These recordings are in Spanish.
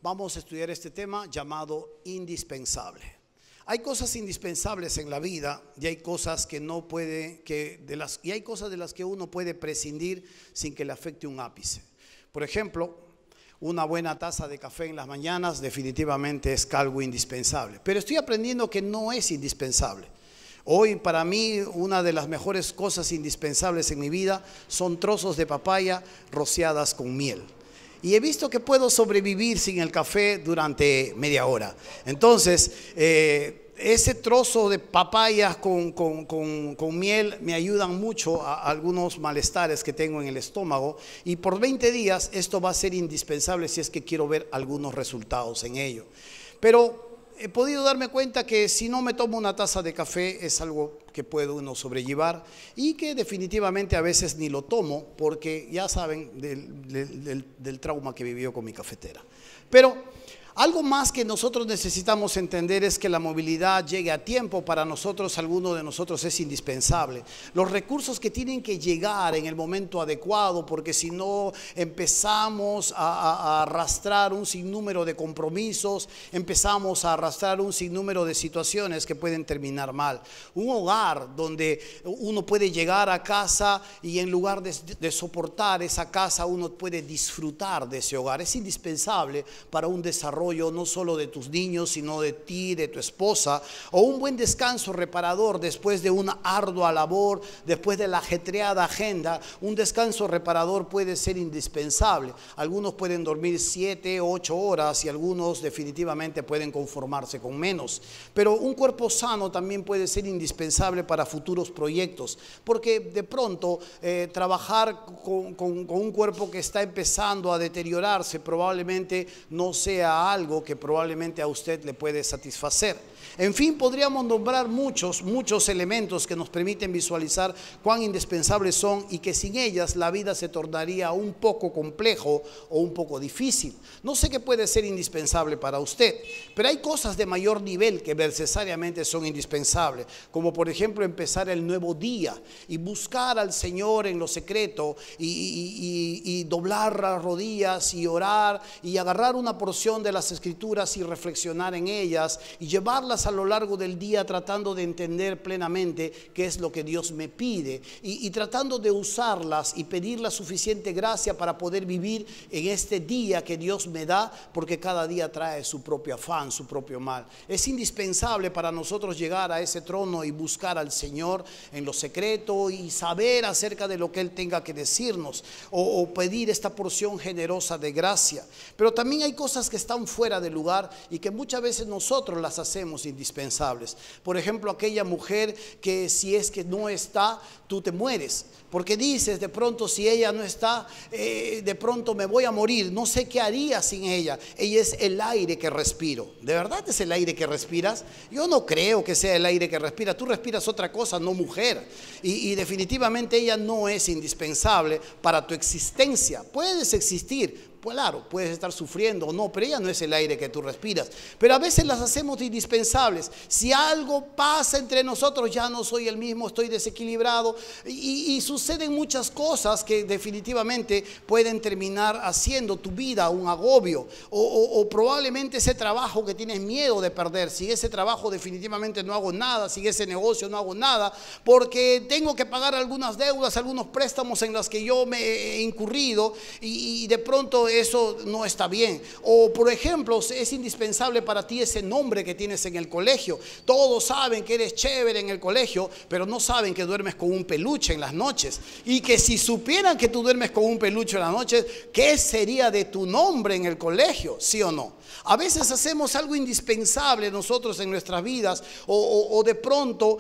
vamos a estudiar este tema llamado indispensable. Hay cosas indispensables en la vida y hay cosas que no puede, y hay cosas de las que uno puede prescindir sin que le afecte un ápice. Por ejemplo, una buena taza de café en las mañanas definitivamente es algo indispensable, pero estoy aprendiendo que no es indispensable. Hoy para mí una de las mejores cosas indispensables en mi vida son trozos de papaya rociadas con miel. Y he visto que puedo sobrevivir sin el café durante media hora. Entonces, ese trozo de papaya con miel me ayudan mucho a algunos malestares que tengo en el estómago. Y por 20 días esto va a ser indispensable si es que quiero ver algunos resultados en ello. Pero he podido darme cuenta que si no me tomo una taza de café es algo que puede uno sobrellevar y que definitivamente a veces ni lo tomo porque ya saben del trauma que vivió con mi cafetera. Pero algo más que nosotros necesitamos entender es que la movilidad llegue a tiempo. Para nosotros, alguno de nosotros es indispensable. Los recursos que tienen que llegar en el momento adecuado, porque si no empezamos a arrastrar un sinnúmero de compromisos, empezamos a arrastrar un sinnúmero de situaciones que pueden terminar mal. Un hogar donde uno puede llegar a casa y en lugar de soportar esa casa, uno puede disfrutar de ese hogar. Es indispensable para un desarrollo no solo de tus niños, sino de ti, de tu esposa, o un buen descanso reparador después de una ardua labor, después de la ajetreada agenda. Un descanso reparador puede ser indispensable. Algunos pueden dormir 7, 8 horas y algunos definitivamente pueden conformarse con menos. Pero un cuerpo sano también puede ser indispensable para futuros proyectos, porque de pronto trabajar con un cuerpo que está empezando a deteriorarse probablemente no sea algo que probablemente a usted le puede satisfacer. En fin, podríamos nombrar muchos elementos que nos permiten visualizar cuán indispensables son y que sin ellas la vida se tornaría un poco complejo o un poco difícil. No sé qué puede ser indispensable para usted, pero hay cosas de mayor nivel que necesariamente son indispensables, como por ejemplo empezar el nuevo día y buscar al Señor en lo secreto y doblar las rodillas y orar y agarrar una porción de las Escrituras y reflexionar en ellas y llevarlas a lo largo del día tratando de entender plenamente qué es lo que Dios me pide y tratando de usarlas y pedir la suficiente gracia para poder vivir en este día que Dios me da, porque cada día trae su propio afán, su propio mal. Es indispensable para nosotros llegar a ese trono y buscar al Señor en lo secreto y saber acerca de lo que Él tenga que decirnos o pedir esta porción generosa de gracia. Pero también hay cosas que están fuera de lugar y que muchas veces nosotros las hacemos indispensables. Por ejemplo, aquella mujer que si es que no está, tú te mueres, porque dices de pronto si ella no está, de pronto me voy a morir, no sé qué haría sin ella. Ella es el aire que respiro. ¿De verdad es el aire que respiras? Yo no creo que sea el aire que respiras. Tú respiras otra cosa, no mujer, y definitivamente ella no es indispensable para tu existencia. Puedes existir, pues claro, puedes estar sufriendo o no, pero ella no es el aire que tú respiras. Pero a veces las hacemos indispensables. Si algo pasa entre nosotros, ya no soy el mismo, estoy desequilibrado y suceden muchas cosas que definitivamente pueden terminar haciendo tu vida un agobio o probablemente ese trabajo que tienes miedo de perder. Si ese trabajo definitivamente no hago nada, si ese negocio no hago nada, porque tengo que pagar algunas deudas, algunos préstamos en los que yo me he incurrido y de pronto eso no está bien. O por ejemplo, es indispensable para ti ese nombre que tienes en el colegio. Todos saben que eres chévere en el colegio, pero no saben que duermes con un peluche en las noches. Y que si supieran que tú duermes con un peluche en las noches, ¿qué sería de tu nombre en el colegio? ¿Sí o no? A veces hacemos algo indispensable nosotros en nuestras vidas o de pronto,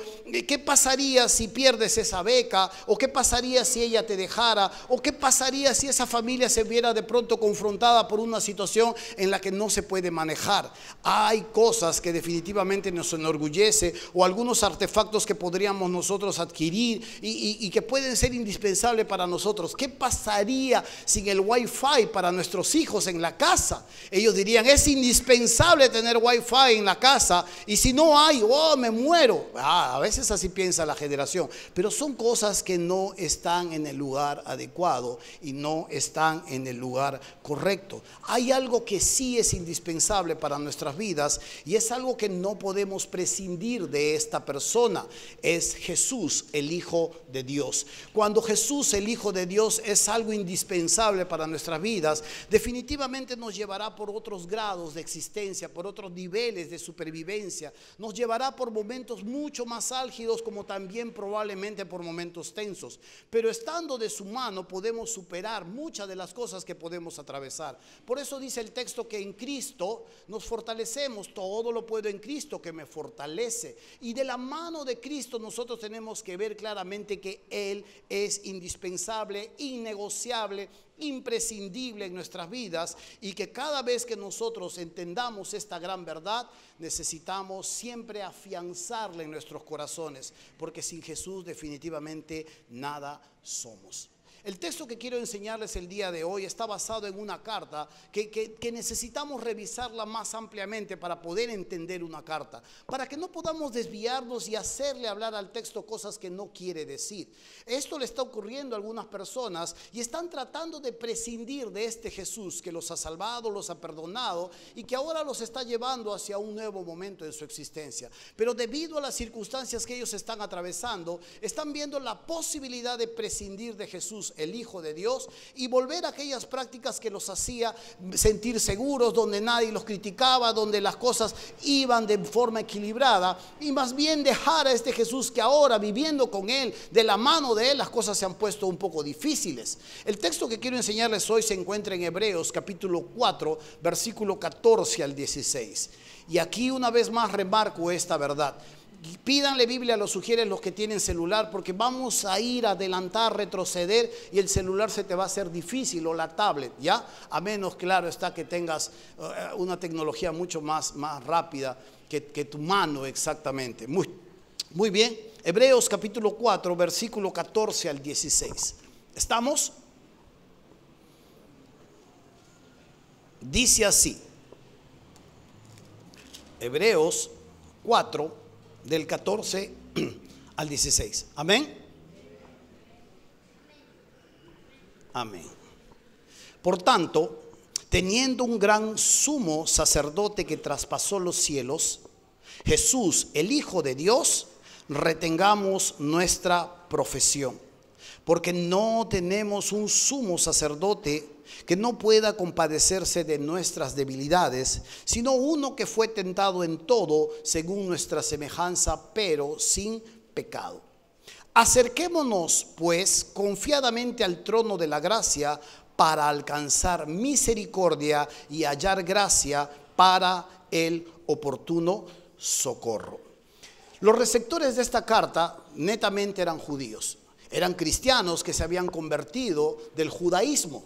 ¿qué pasaría si pierdes esa beca? ¿O qué pasaría si ella te dejara? ¿O qué pasaría si esa familia se viera de pronto confrontada por una situación en la que no se puede manejar? Hay cosas que definitivamente nos enorgullece o algunos artefactos que podríamos nosotros adquirir y que pueden ser indispensables para nosotros. ¿Qué pasaría sin el Wi-Fi para nuestros hijos en la casa? Ellos dirían, es indispensable tener Wi-Fi en la casa y si no hay, oh, me muero. A veces así piensa la generación, pero son cosas que no están en el lugar adecuado y no están en el lugar correcto. Hay algo que sí es indispensable para nuestras vidas y es algo que no podemos prescindir de esta persona. Es Jesús, el Hijo de Dios. Cuando Jesús, el Hijo de Dios, es algo indispensable para nuestras vidas, definitivamente nos llevará por otros grados de existencia, por otros niveles de supervivencia. Nos llevará por momentos mucho más álgidos, como también probablemente por momentos tensos. Pero estando de su mano podemos superar muchas de las cosas que podemos atravesar. Por eso dice el texto que en Cristo nos fortalecemos. Todo lo puedo en Cristo que me fortalece. Y de la mano de Cristo nosotros tenemos que ver claramente que Él es indispensable, innegociable, imprescindible en nuestras vidas, y que cada vez que nosotros entendamos esta gran verdad, necesitamos siempre afianzarla en nuestros corazones, porque sin Jesús definitivamente nada somos. El texto que quiero enseñarles el día de hoy está basado en una carta que necesitamos revisarla más ampliamente para poder entender una carta, para que no podamos desviarnos y hacerle hablar al texto cosas que no quiere decir. Esto le está ocurriendo a algunas personas y están tratando de prescindir de este Jesús que los ha salvado, los ha perdonado y que ahora los está llevando hacia un nuevo momento en su existencia. Pero debido a las circunstancias que ellos están atravesando, están viendo la posibilidad de prescindir de Jesús, el Hijo de Dios, y volver a aquellas prácticas que los hacía sentir seguros, donde nadie los criticaba, donde las cosas iban de forma equilibrada, y más bien dejar a este Jesús que ahora, viviendo con Él, de la mano de Él, las cosas se han puesto un poco difíciles. El texto que quiero enseñarles hoy se encuentra en Hebreos capítulo 4, versículo 14 al 16. Y aquí una vez más remarco esta verdad. Pídanle Biblia, lo sugieren los que tienen celular, porque vamos a ir a adelantar, retroceder, y el celular se te va a hacer difícil, o la tablet, ¿ya? A menos, claro está, que tengas una tecnología mucho más rápida que tu mano, exactamente. Muy bien. Hebreos capítulo 4, versículo 14 al 16. ¿Estamos? Dice así. Hebreos 4, del 14 al 16. Amén. Amén. Por tanto, teniendo un gran sumo sacerdote que traspasó los cielos, Jesús, el Hijo de Dios, retengamos nuestra profesión, porque no tenemos un sumo sacerdote que no pueda compadecerse de nuestras debilidades, sino uno que fue tentado en todo según nuestra semejanza, pero sin pecado. Acerquémonos pues confiadamente al trono de la gracia para alcanzar misericordia y hallar gracia para el oportuno socorro. Los receptores de esta carta netamente eran judíos, eran cristianos que se habían convertido del judaísmo,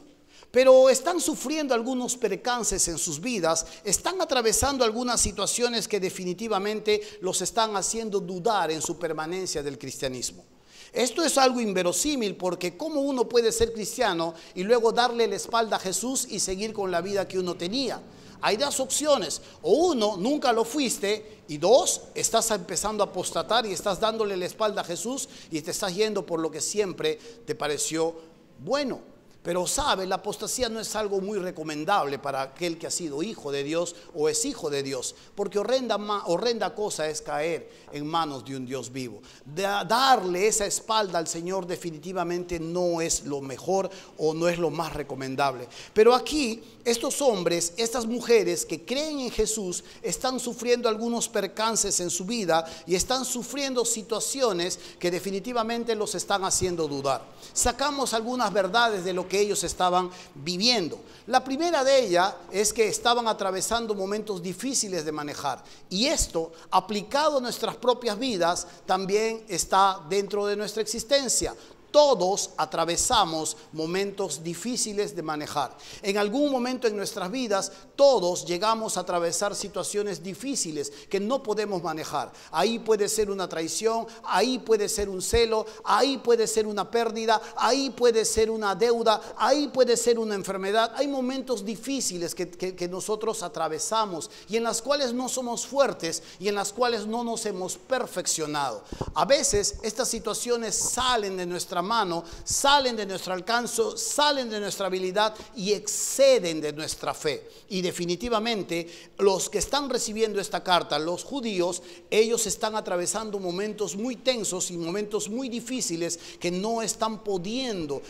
pero están sufriendo algunos percances en sus vidas, están atravesando algunas situaciones que definitivamente los están haciendo dudar en su permanencia del cristianismo. Esto es algo inverosímil, porque ¿cómo uno puede ser cristiano y luego darle la espalda a Jesús y seguir con la vida que uno tenía? Hay dos opciones: o uno, nunca lo fuiste, y dos, estás empezando a apostatar y estás dándole la espalda a Jesús y te estás yendo por lo que siempre te pareció bueno. Pero sabe, la apostasía no es algo muy recomendable para aquel que ha sido hijo de Dios o es hijo de Dios, porque horrenda cosa es caer en manos de un Dios vivo. Darle esa espalda al Señor definitivamente no es lo mejor o no es lo más recomendable. Pero aquí estos hombres, estas mujeres que creen en Jesús, están sufriendo algunos percances en su vida y están sufriendo situaciones que definitivamente los están haciendo dudar. Sacamos algunas verdades de lo que ellos estaban viviendo. La primera de ellas es que estaban atravesando momentos difíciles de manejar, y esto, aplicado a nuestras propias vidas, también está dentro de nuestra existencia. Todos atravesamos momentos difíciles de manejar. En algún momento en nuestras vidas, todos llegamos a atravesar situaciones difíciles que no podemos manejar. Ahí puede ser una traición, ahí puede ser un celo, ahí puede ser una pérdida, ahí puede ser una deuda, ahí puede ser una enfermedad. Hay momentos difíciles que nosotros atravesamos y en las cuales no somos fuertes y en las cuales no nos hemos perfeccionado. A veces estas situaciones salen de nuestra nuestra mano, salen de nuestro alcance, salen de nuestra habilidad y exceden de nuestra fe. Y definitivamente los que están recibiendo esta carta, los judíos, ellos están atravesando momentos muy tensos y momentos muy difíciles que no están pudiendo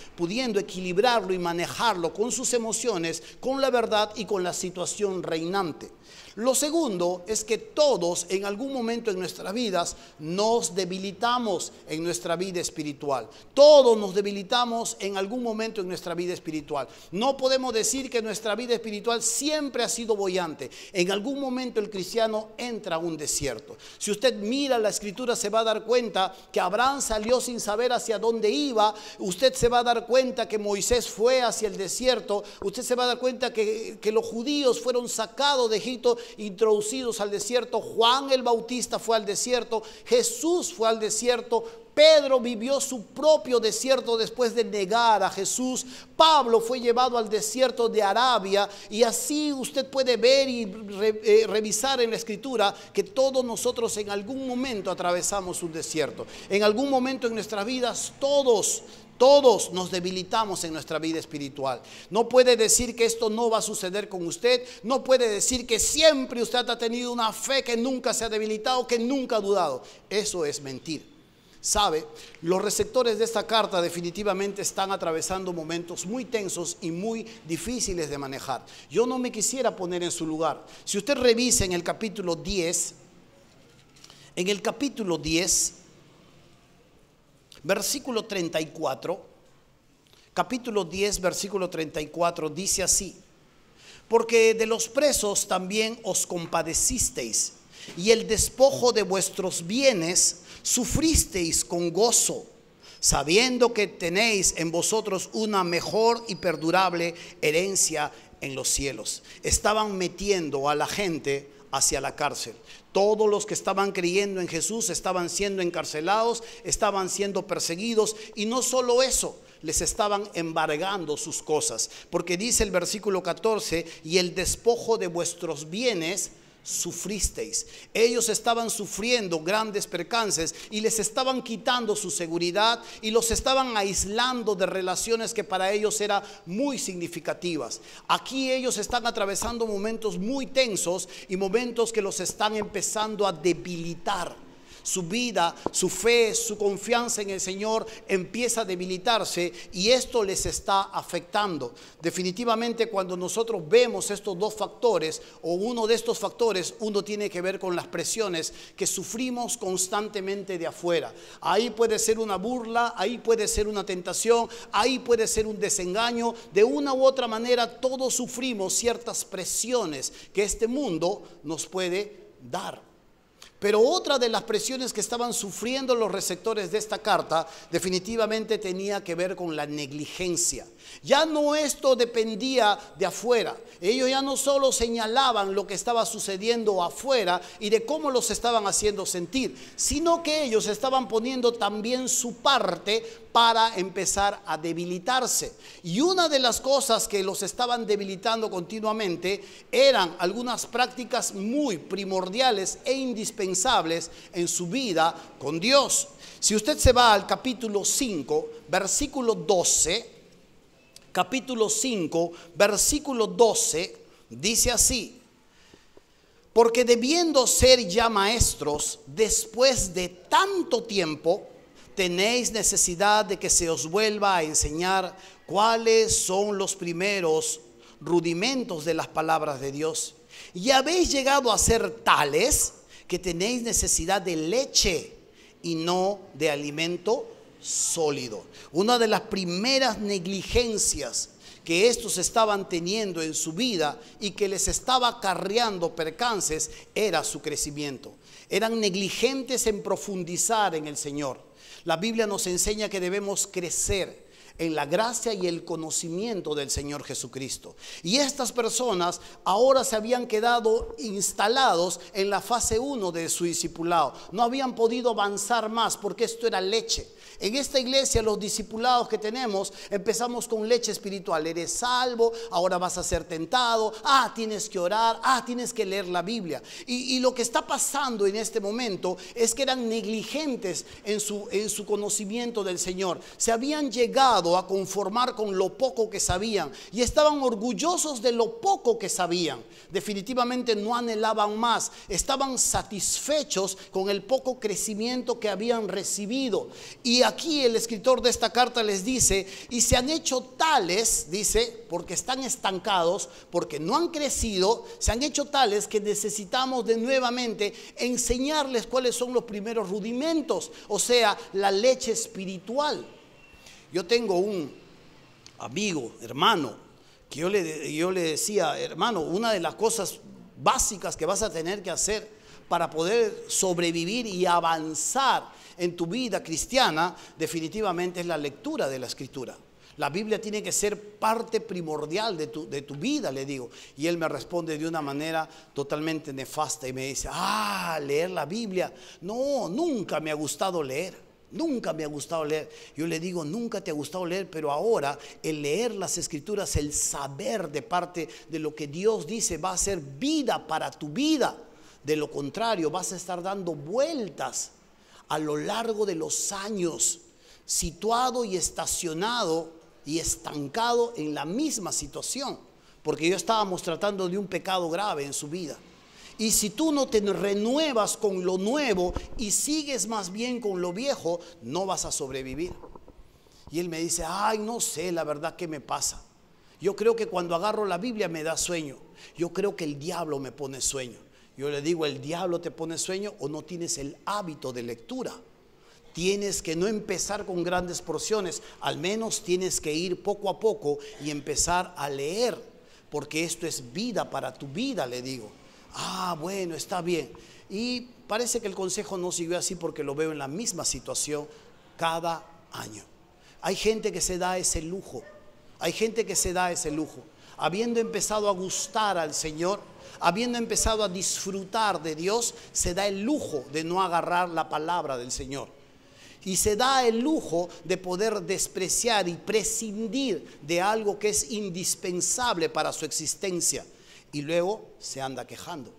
equilibrarlo y manejarlo con sus emociones, con la verdad y con la situación reinante. Lo segundo es que todos en algún momento en nuestras vidas nos debilitamos en nuestra vida espiritual. Todos nos debilitamos en algún momento en nuestra vida espiritual. No podemos decir que nuestra vida espiritual siempre ha sido boyante. En algún momento el cristiano entra a un desierto. Si usted mira la escritura se va a dar cuenta que Abraham salió sin saber hacia dónde iba. Usted se va a dar cuenta que Moisés fue hacia el desierto. Usted se va a dar cuenta que los judíos fueron sacados de Egipto, introducidos al desierto. Juan el Bautista fue al desierto, Jesús fue al desierto, Pedro vivió su propio desierto después de negar a Jesús. Pablo fue llevado al desierto de Arabia. Y así usted puede ver y revisar en la escritura que todos nosotros en algún momento atravesamos un desierto. En algún momento en nuestras vidas todos nos debilitamos en nuestra vida espiritual. No puede decir que esto no va a suceder con usted. No puede decir que siempre usted ha tenido una fe que nunca se ha debilitado, que nunca ha dudado. Eso es mentir. ¿Sabe? Los receptores de esta carta definitivamente están atravesando momentos muy tensos y muy difíciles de manejar. Yo no me quisiera poner en su lugar. Si usted revisa en el capítulo 10, versículo 34, capítulo 10, versículo 34, dice así: porque de los presos también os compadecisteis, y el despojo de vuestros bienes sufristeis con gozo, sabiendo que tenéis en vosotros una mejor y perdurable herencia en los cielos. Estaban metiendo a la gente hacia la cárcel. Todos los que estaban creyendo en Jesús estaban siendo encarcelados, estaban siendo perseguidos, y no solo eso, les estaban embargando sus cosas, porque dice el versículo 14: y el despojo de vuestros bienes sufristeis. Ellos estaban sufriendo grandes percances y les estaban quitando su seguridad y los estaban aislando de relaciones que para ellos eran muy significativas. Aquí ellos están atravesando momentos muy tensos y momentos que los están empezando a debilitar. Su vida, su fe, su confianza en el Señor empieza a debilitarse y esto les está afectando. Definitivamente cuando nosotros vemos estos dos factores o uno de estos factores, uno tiene que ver con las presiones que sufrimos constantemente de afuera. Ahí puede ser una burla, ahí puede ser una tentación, ahí puede ser un desengaño. De una u otra manera todos sufrimos ciertas presiones que este mundo nos puede dar. Pero otra de las presiones que estaban sufriendo los receptores de esta carta definitivamente tenía que ver con la negligencia. Ya no esto dependía de afuera. Ellos ya no solo señalaban lo que estaba sucediendo afuera y de cómo los estaban haciendo sentir, sino que ellos estaban poniendo también su parte para empezar a debilitarse. Y una de las cosas que los estaban debilitando continuamente eran algunas prácticas muy primordiales e indispensables en su vida con Dios. Si usted se va al capítulo 5, versículo 12, capítulo 5, versículo 12, dice así: porque debiendo ser ya maestros, después de tanto tiempo, tenéis necesidad de que se os vuelva a enseñar cuáles son los primeros rudimentos de las palabras de Dios. Y habéis llegado a ser tales que tenéis necesidad de leche y no de alimento sólido. Una de las primeras negligencias que estos estaban teniendo en su vida y que les estaba acarreando percances era su crecimiento. Eran negligentes en profundizar en el Señor. La Biblia nos enseña que debemos crecer. en la gracia y el conocimiento del Señor Jesucristo. Y estas personas ahora se habían quedado instalados en la fase 1 de su discipulado. No habían podido avanzar más porque esto era leche. En esta iglesia, los discipulados que tenemos, empezamos con leche espiritual. Eres salvo, ahora vas a ser tentado, tienes que orar, tienes que leer la Biblia. Y lo que está pasando en este momento es que eran negligentes en su conocimiento del Señor. Se habían llegado a conformar con lo poco que sabían y estaban orgullosos de lo poco que sabían. Definitivamente no anhelaban más, estaban satisfechos con el poco crecimiento que habían recibido. Y aquí el escritor de esta carta les dice, y se han hecho tales, dice, porque están estancados, porque no han crecido, se han hecho tales que necesitamos de nuevamente enseñarles cuáles son los primeros rudimentos, o sea, la leche espiritual. Yo tengo un amigo, hermano, que yo le decía, hermano, una de las cosas básicas que vas a tener que hacer para poder sobrevivir y avanzar en tu vida cristiana, definitivamente es la lectura de la Escritura. La Biblia tiene que ser parte primordial de tu vida, le digo. Y él me responde de una manera totalmente nefasta y me dice, leer la Biblia. No, nunca me ha gustado leer. Nunca me ha gustado leer. Yo le digo, nunca te ha gustado leer, pero ahora el leer las Escrituras, el saber de parte de lo que Dios dice, va a ser vida para tu vida. De lo contrario, vas a estar dando vueltas a lo largo de los años, situado y estacionado y estancado en la misma situación, porque yo estábamos tratando de un pecado grave en su vida. Y si tú no te renuevas con lo nuevo y sigues más bien con lo viejo, no vas a sobrevivir. Y él me dice, no sé, la verdad, ¿qué me pasa? Yo creo que cuando agarro la Biblia me da sueño. Yo creo que el diablo me pone sueño. Yo le digo, ¿el diablo te pone sueño o no tienes el hábito de lectura? Tienes que no empezar con grandes porciones, al menos tienes que ir poco a poco y empezar a leer, porque esto es vida para tu vida, le digo. Bueno, está bien. Y parece que el consejo no siguió así porque lo veo en la misma situación cada año. Hay gente que se da ese lujo, habiendo empezado a gustar al Señor, habiendo empezado a disfrutar de Dios, se da el lujo de no agarrar la palabra del Señor. Y se da el lujo de poder despreciar y prescindir de algo que es indispensable para su existencia. Y luego se anda quejando.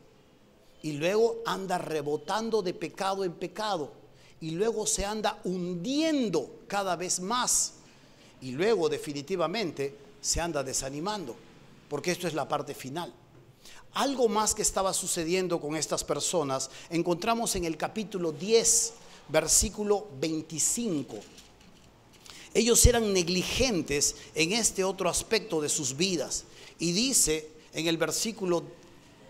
Y luego anda rebotando de pecado en pecado. Y luego se anda hundiendo cada vez más. Y luego definitivamente se anda desanimando. Porque esto es la parte final. Algo más que estaba sucediendo con estas personas encontramos en el capítulo 10, versículo 25. Ellos eran negligentes en este otro aspecto de sus vidas. Y dice en el versículo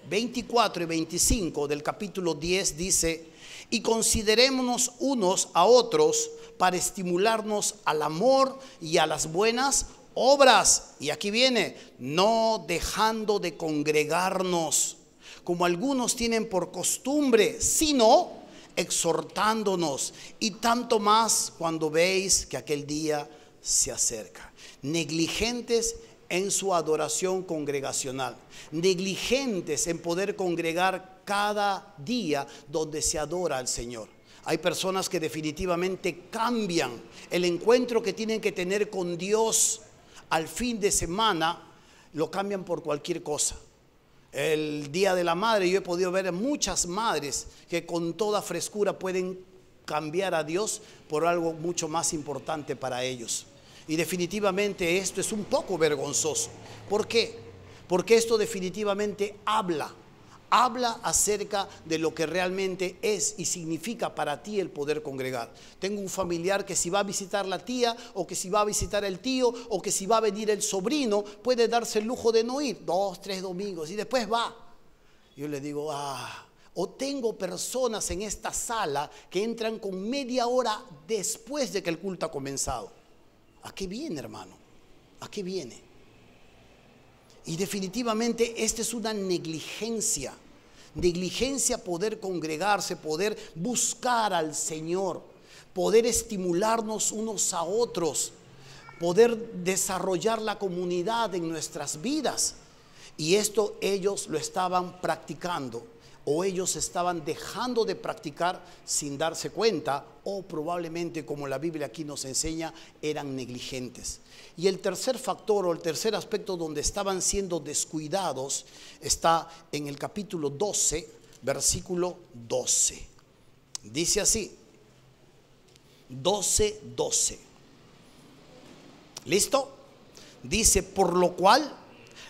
24 y 25 del capítulo 10, dice, y considerémonos unos a otros para estimularnos al amor y a las buenas obras. Y aquí viene, no dejando de congregarnos, como algunos tienen por costumbre, sino exhortándonos, y tanto más cuando veis que aquel día se acerca. Negligentes en su adoración congregacional, negligentes en poder congregar cada día donde se adora al Señor. Hay personas que definitivamente cambian el encuentro que tienen que tener con Dios al fin de semana, lo cambian por cualquier cosa. El Día de la Madre, yo he podido ver muchas madres que con toda frescura pueden cambiar a Dios por algo mucho más importante para ellos. Y definitivamente esto es un poco vergonzoso. ¿Por qué? Porque esto definitivamente habla acerca de lo que realmente es y significa para ti el poder congregar. Tengo un familiar que si va a visitar la tía, o que si va a visitar el tío, o que si va a venir el sobrino, puede darse el lujo de no ir 2, 3 domingos y después va. Yo le digo, o tengo personas en esta sala que entran con media hora después de que el culto ha comenzado. ¿A qué viene, hermano? ¿A qué viene? Y definitivamente esta es una negligencia. Negligencia poder congregarse, poder buscar al Señor, poder estimularnos unos a otros. poder desarrollar la comunidad en nuestras vidas. Y esto ellos lo estaban practicando, o ellos estaban dejando de practicar sin darse cuenta, o probablemente, como la Biblia aquí nos enseña, eran negligentes. Y el tercer factor, o el tercer aspecto donde estaban siendo descuidados, está en el capítulo 12, versículo 12. Dice así, 12:12. ¿Listo? Dice: por lo cual,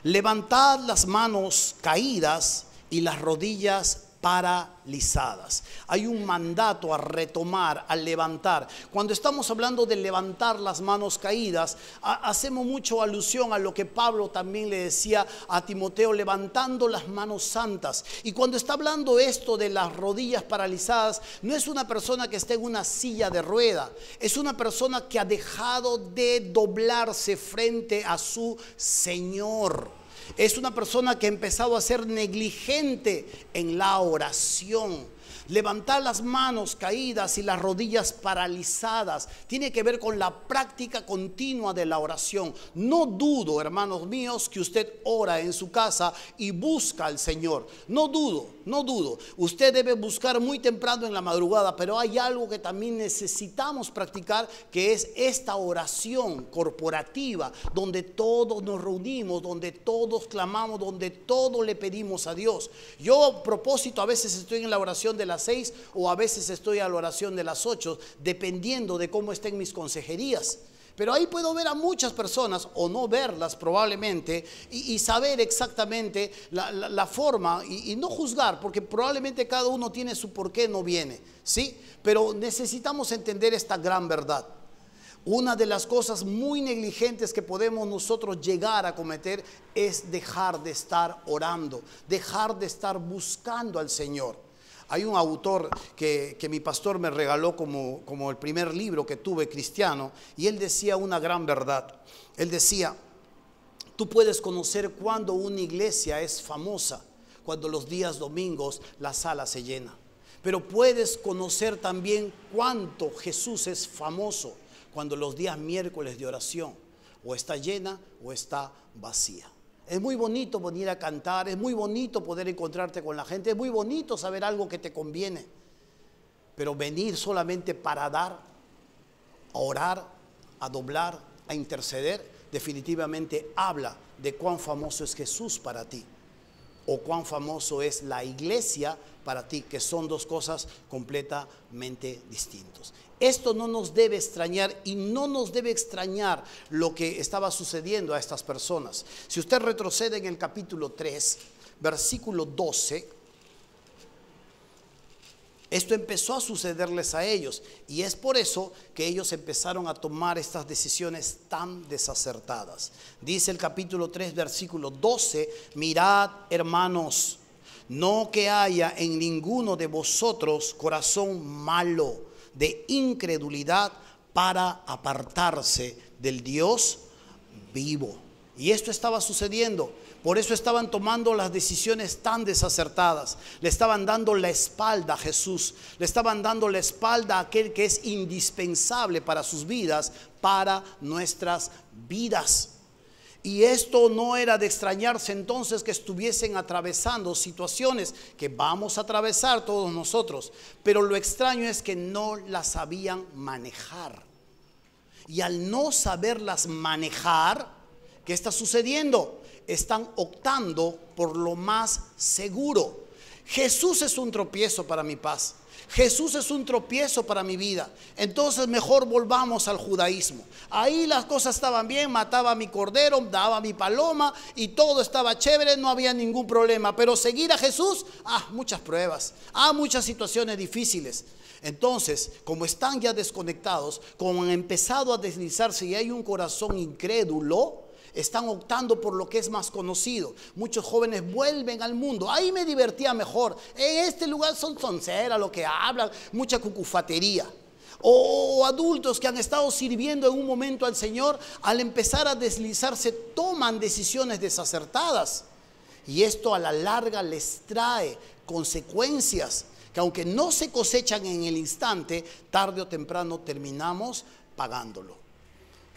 levantad las manos caídas y las rodillas paralizadas. Hay un mandato a retomar, a levantar. Cuando estamos hablando de levantar las manos caídas, hacemos mucho alusión a lo que Pablo también le decía a Timoteo, levantando las manos santas. Y cuando está hablando esto de las rodillas paralizadas, no es una persona que está en una silla de rueda, es una persona que ha dejado de doblarse frente a su Señor. Es una persona que ha empezado a ser negligente en la oración. Levantar las manos caídas y las rodillas paralizadas tiene que ver con la práctica continua de la oración. No dudo, hermanos míos, que usted ora en su casa y busca al Señor. No dudo. Usted debe buscar muy temprano en la madrugada, pero hay algo que también necesitamos practicar, que es esta oración corporativa, donde todos nos reunimos, donde todos clamamos, donde todos le pedimos a Dios. Yo, a propósito, a veces estoy en la oración de las 6 o a veces estoy a la oración de las 8, dependiendo de cómo estén mis consejerías. Pero ahí puedo ver a muchas personas, o no verlas probablemente, y saber exactamente la forma, y no juzgar, porque probablemente cada uno tiene su por qué no viene, ¿sí? Pero necesitamos entender esta gran verdad. Una de las cosas muy negligentes que podemos nosotros llegar a cometer es dejar de estar orando, dejar de estar buscando al Señor. Hay un autor que mi pastor me regaló como el primer libro que tuve cristiano, y él decía una gran verdad. Él decía: tú puedes conocer cuando una iglesia es famosa, cuando los días domingos la sala se llena. Pero puedes conocer también cuánto Jesús es famoso, cuando los días miércoles de oración o está llena o está vacía. Es muy bonito venir a cantar, es muy bonito poder encontrarte con la gente, es muy bonito saber algo que te conviene, pero venir solamente para dar, a orar, a doblar, a interceder, definitivamente habla de cuán famoso es Jesús para ti, o cuán famoso es la iglesia para ti, que son dos cosas completamente distintas. Esto no nos debe extrañar, y no nos debe extrañar lo que estaba sucediendo a estas personas. Si usted retrocede en el capítulo 3, versículo 12, esto empezó a sucederles a ellos, y es por eso que ellos empezaron a tomar estas decisiones tan desacertadas. Dice el capítulo 3, versículo 12: mirad, hermanos, no que haya en ninguno de vosotros corazón malo de incredulidad para apartarse del Dios vivo. Y esto estaba sucediendo. Por eso estaban tomando las decisiones tan desacertadas. Le estaban dando la espalda a Jesús. Le estaban dando la espalda a aquel que es indispensable para sus vidas, para nuestras vidas. Y esto no era de extrañarse entonces que estuviesen atravesando situaciones que vamos a atravesar todos nosotros. Pero lo extraño es que no las sabían manejar. Y al no saberlas manejar, ¿qué está sucediendo? Están optando por lo más seguro. Jesús es un tropiezo para mi paz. Jesús es un tropiezo para mi vida. Entonces mejor volvamos al judaísmo. Ahí las cosas estaban bien, mataba a mi cordero, daba a mi paloma y todo estaba chévere, no había ningún problema. Pero seguir a Jesús, muchas pruebas, muchas situaciones difíciles. Entonces, como están ya desconectados, como han empezado a deslizarse y hay un corazón incrédulo, están optando por lo que es más conocido. Muchos jóvenes vuelven al mundo. Ahí me divertía mejor. En este lugar son sonceras lo que hablan, mucha cucufatería. O adultos que han estado sirviendo en un momento al Señor, al empezar a deslizarse, toman decisiones desacertadas. Y esto a la larga les trae consecuencias que, aunque no se cosechan en el instante, tarde o temprano terminamos pagándolo.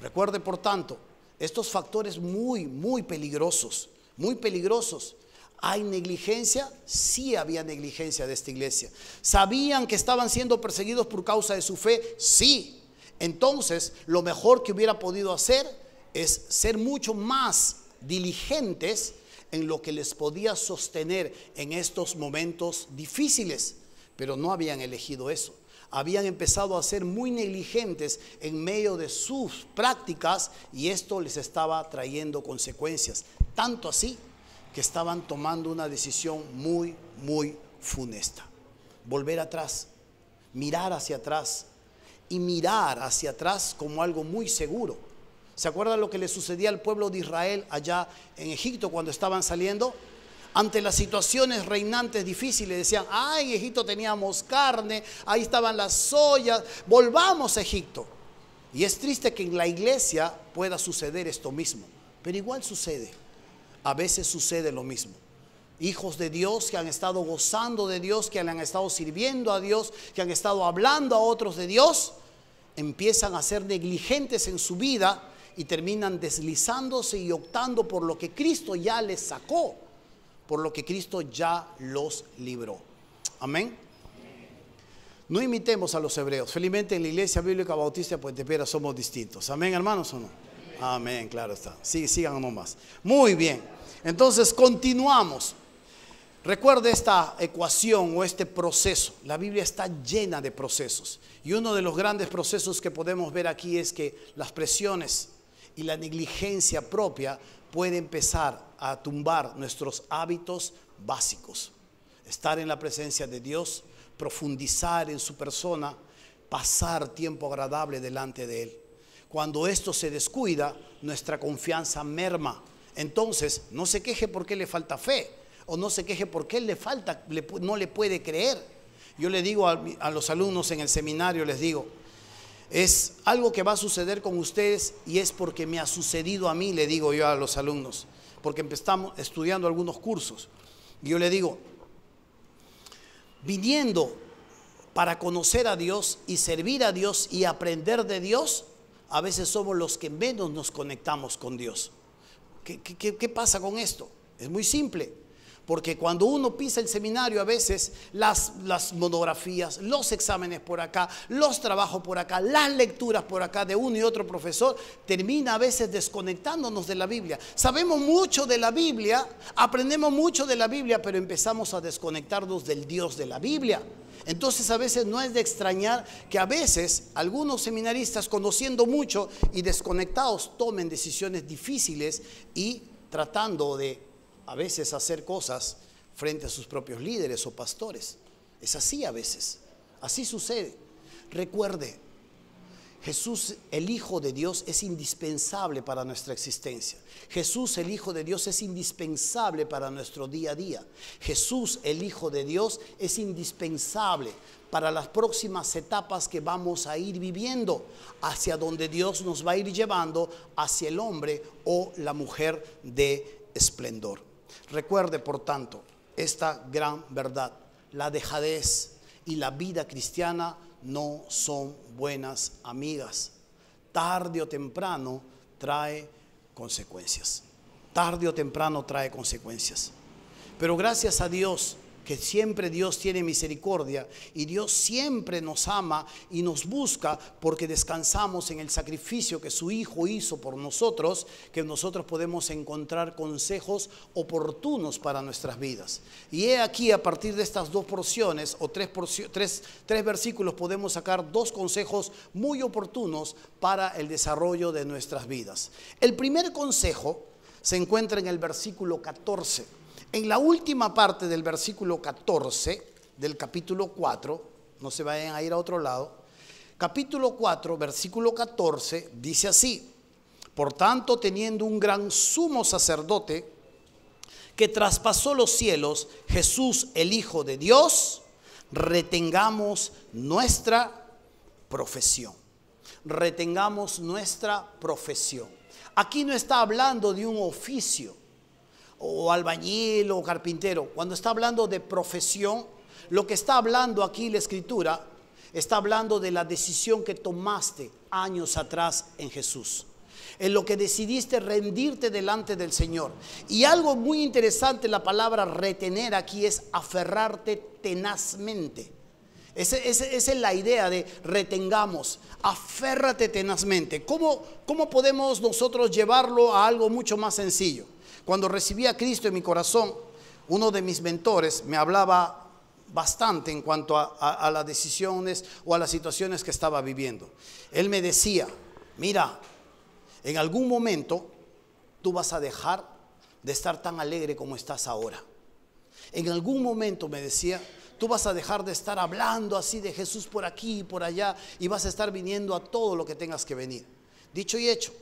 Recuerde, por tanto, estos factores muy peligrosos, muy peligrosos. ¿Hay negligencia? Sí había negligencia de esta iglesia. ¿Sabían que estaban siendo perseguidos por causa de su fe? Sí. Entonces, lo mejor que hubiera podido hacer es ser mucho más diligentes en lo que les podía sostener en estos momentos difíciles. Pero no habían elegido eso. Habían empezado a ser muy negligentes en medio de sus prácticas y esto les estaba trayendo consecuencias. Tanto así que estaban tomando una decisión muy funesta. Volver atrás, mirar hacia atrás y mirar hacia atrás como algo muy seguro. ¿Se acuerdan lo que le sucedía al pueblo de Israel allá en Egipto cuando estaban saliendo? Ante las situaciones reinantes difíciles decían, en Egipto teníamos carne, ahí estaban las ollas, volvamos a Egipto. Y es triste que en la iglesia pueda suceder esto mismo, pero igual sucede. A veces sucede lo mismo. Hijos de Dios que han estado gozando de Dios, que han estado sirviendo a Dios, que han estado hablando a otros de Dios, empiezan a ser negligentes en su vida y terminan deslizándose y optando por lo que Cristo ya les sacó, por lo que Cristo ya los libró. Amén. No imitemos a los hebreos. Felizmente en la Iglesia Bíblica Bautista de Puente Piedra somos distintos. Amén, hermanos, ¿o no? Amén, claro está. Sí, sigan nomás. Muy bien. Entonces continuamos. Recuerde esta ecuación o este proceso. La Biblia está llena de procesos. Y uno de los grandes procesos que podemos ver aquí es que las presiones y la negligencia propia puede empezar a tumbar nuestros hábitos básicos. Estar en la presencia de Dios, profundizar en su persona, pasar tiempo agradable delante de Él. Cuando esto se descuida, nuestra confianza merma. Entonces, no se queje porque le falta fe, o no se queje porque no le puede creer. Yo le digo a los alumnos en el seminario, les digo, es algo que va a suceder con ustedes y es porque me ha sucedido a mí, le digo yo a los alumnos, porque estamos estudiando algunos cursos. Y yo le digo, viniendo para conocer a Dios y servir a Dios y aprender de Dios, a veces somos los que menos nos conectamos con Dios. ¿Qué pasa con esto? Es muy simple. Porque cuando uno pisa el seminario, a veces las monografías, los exámenes por acá, los trabajos por acá, las lecturas por acá de uno y otro profesor, termina a veces desconectándonos de la Biblia. Sabemos mucho de la Biblia, aprendemos mucho de la Biblia, pero empezamos a desconectarnos del Dios de la Biblia. Entonces a veces no es de extrañar que a veces algunos seminaristas, conociendo mucho y desconectados, tomen decisiones difíciles y tratando de a veces hacer cosas frente a sus propios líderes o pastores. Es así a veces, así sucede. Recuerde, Jesús, el Hijo de Dios, es indispensable para nuestra existencia. Jesús, el Hijo de Dios, es indispensable para nuestro día a día. Jesús, el Hijo de Dios, es indispensable para las próximas etapas que vamos a ir viviendo, hacia donde Dios nos va a ir llevando, hacia el hombre o la mujer de esplendor. Recuerde, por tanto, esta gran verdad: la dejadez y la vida cristiana no son buenas amigas. Tarde o temprano trae consecuencias. Tarde o temprano trae consecuencias. Pero gracias a Dios, que siempre Dios tiene misericordia y Dios siempre nos ama y nos busca, porque descansamos en el sacrificio que su Hijo hizo por nosotros, que nosotros podemos encontrar consejos oportunos para nuestras vidas. Y he aquí, a partir de estas dos porciones o tres versículos, podemos sacar dos consejos muy oportunos para el desarrollo de nuestras vidas. El primer consejo se encuentra en el versículo 14. En la última parte del versículo 14 del capítulo 4, no se vayan a ir a otro lado, capítulo 4, versículo 14, dice así: por tanto, teniendo un gran sumo sacerdote que traspasó los cielos, Jesús, el Hijo de Dios, retengamos nuestra profesión. Retengamos nuestra profesión. Aquí no está hablando de un oficio, o albañil o carpintero. Cuando está hablando de profesión, lo que está hablando aquí la Escritura está hablando de la decisión que tomaste años atrás en Jesús, en lo que decidiste rendirte delante del Señor. Y algo muy interesante, la palabra retener aquí es aferrarte tenazmente. Esa es la idea de retengamos, aférrate tenazmente. ¿Cómo podemos nosotros llevarlo a algo mucho más sencillo? Cuando recibí a Cristo en mi corazón, uno de mis mentores me hablaba bastante en cuanto a las decisiones o a las situaciones que estaba viviendo. Él me decía, mira, en algún momento tú vas a dejar de estar tan alegre como estás ahora. En algún momento, me decía, tú vas a dejar de estar hablando así de Jesús por aquí y por allá y vas a estar viniendo a todo lo que tengas que venir. Dicho y hecho.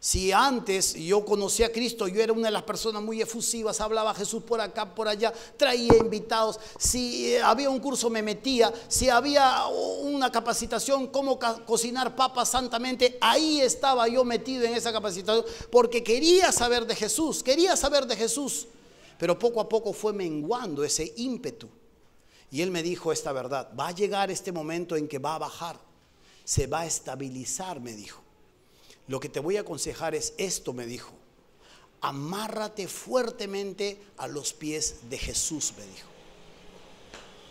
Si antes yo conocí a Cristo, yo era una de las personas muy efusivas, hablaba a Jesús por acá, por allá, traía invitados. Si había un curso me metía, si había una capacitación, cómo cocinar papas santamente, ahí estaba yo metido en esa capacitación, porque quería saber de Jesús, Pero poco a poco fue menguando ese ímpetu. Y él me dijo esta verdad, va a llegar este momento en que va a bajar, se va a estabilizar, me dijo. Lo que te voy a aconsejar es esto, me dijo. Amárrate fuertemente a los pies de Jesús, me dijo.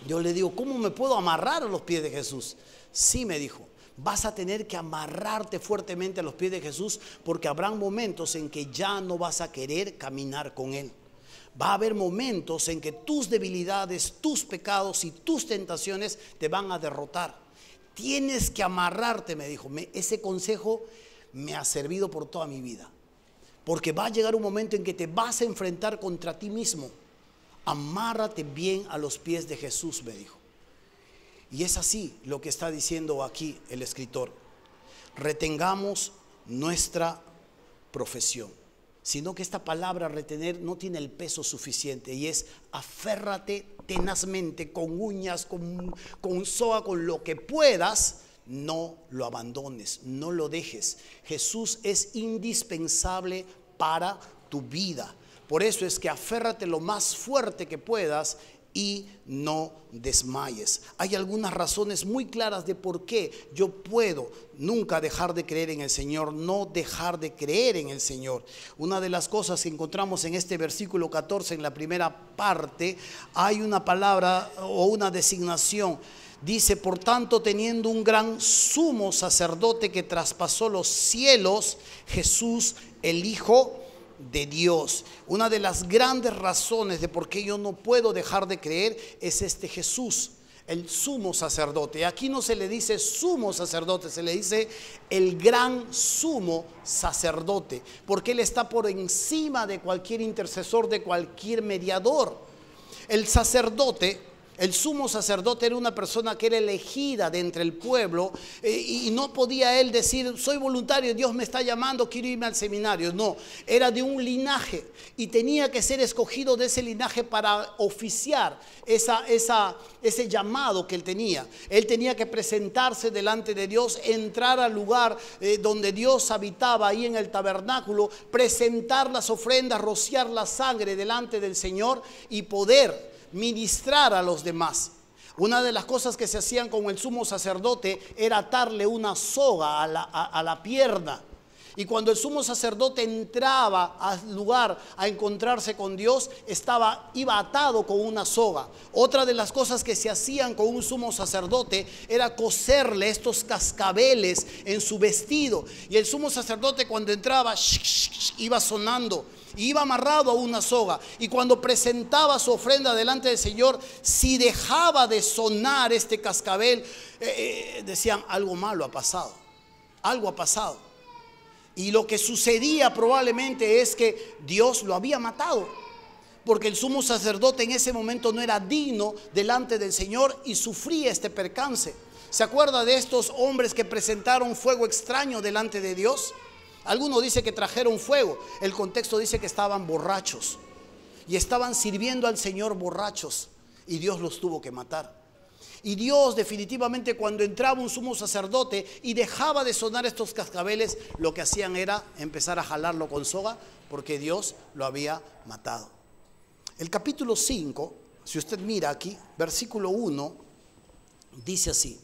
Yo le digo, ¿cómo me puedo amarrar a los pies de Jesús? Sí, me dijo, vas a tener que amarrarte fuertemente a los pies de Jesús, porque habrán momentos en que ya no vas a querer caminar con Él. Va a haber momentos en que tus debilidades, tus pecados y tus tentaciones te van a derrotar. Tienes que amarrarte, me dijo. Ese consejo me ha servido por toda mi vida, porque va a llegar un momento en que te vas a enfrentar contra ti mismo. Amárrate bien a los pies de Jesús, me dijo. Y es así lo que está diciendo aquí el escritor. Retengamos nuestra profesión, sino que esta palabra retener no tiene el peso suficiente, y es aférrate tenazmente, con uñas, con soga, con lo que puedas. No lo abandones, no lo dejes. Jesús es indispensable para tu vida. Por eso es que aférrate lo más fuerte que puedas y no desmayes. Hay algunas razones muy claras de por qué yo puedo nunca dejar de creer en el Señor, no dejar de creer en el Señor. Una de las cosas que encontramos en este versículo 14, en la primera parte, hay una palabra o una designación. Dice, por tanto, teniendo un gran sumo sacerdote que traspasó los cielos, Jesús, el Hijo de Dios. Una de las grandes razones de por qué yo no puedo dejar de creer es este Jesús, el sumo sacerdote. Aquí no se le dice sumo sacerdote, se le dice el gran sumo sacerdote, porque Él está por encima de cualquier intercesor, de cualquier mediador. El sacerdote, el sumo sacerdote, era una persona que era elegida de entre el pueblo, y no podía él decir, soy voluntario, Dios me está llamando, quiero irme al seminario. No, era de un linaje y tenía que ser escogido de ese linaje para oficiar ese llamado que él tenía. Él tenía que presentarse delante de Dios, entrar al lugar donde Dios habitaba, ahí en el tabernáculo, presentar las ofrendas, rociar la sangre delante del Señor y poder ministrar a los demás. Una de las cosas que se hacían con el sumo sacerdote era atarle una soga a la pierna. Y cuando el sumo sacerdote entraba al lugar a encontrarse con Dios, iba atado con una soga. Otra de las cosas que se hacían con un sumo sacerdote era coserle estos cascabeles en su vestido. Y el sumo sacerdote, cuando entraba, iba sonando y iba amarrado a una soga. Y cuando presentaba su ofrenda delante del Señor, si dejaba de sonar este cascabel, decían, algo malo ha pasado, algo ha pasado. Y lo que sucedía probablemente es que Dios lo había matado, porque el sumo sacerdote en ese momento no era digno delante del Señor y sufría este percance. ¿Se acuerda de estos hombres que presentaron fuego extraño delante de Dios? Alguno dice que trajeron fuego. El contexto dice que estaban borrachos y estaban sirviendo al Señor borrachos, y Dios los tuvo que matar. Y Dios definitivamente, cuando entraba un sumo sacerdote y dejaba de sonar estos cascabeles, lo que hacían era empezar a jalarlo con soga, porque Dios lo había matado. El capítulo 5, si usted mira aquí, versículo 1, dice así: